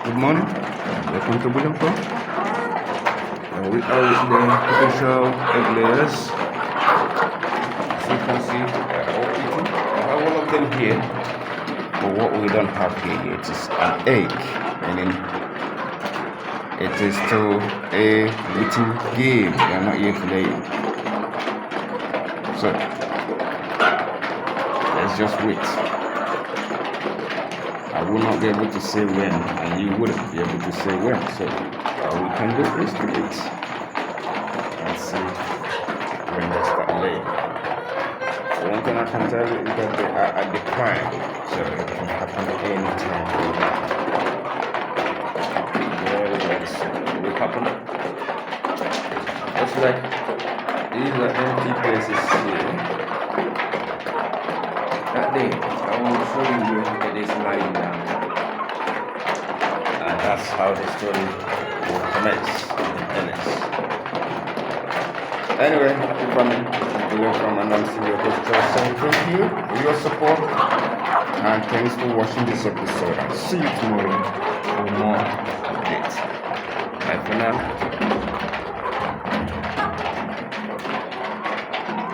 Good morning. Welcome to William Pro. We are with the potential egg layers. As you can see, they are all eating. I have one of them here. But what we don't have here yet is an egg. Meaning it is still a waiting game. They are not yet laying. So let's just wait. I will not be able to say when, and you wouldn't be able to say when. So all we can do is to wait and see when they start laying. So one thing I can tell you is that they are at the prime, so it can happen any time. It will happen. Just like these are empty places here. That day, I will show you where it is lying down. And that's how the story will commence in it. Anyway, keep coming. William from announcing your posture. So thank you for your support. And thanks for watching this episode. I'll see you tomorrow for more updates. Bye for now.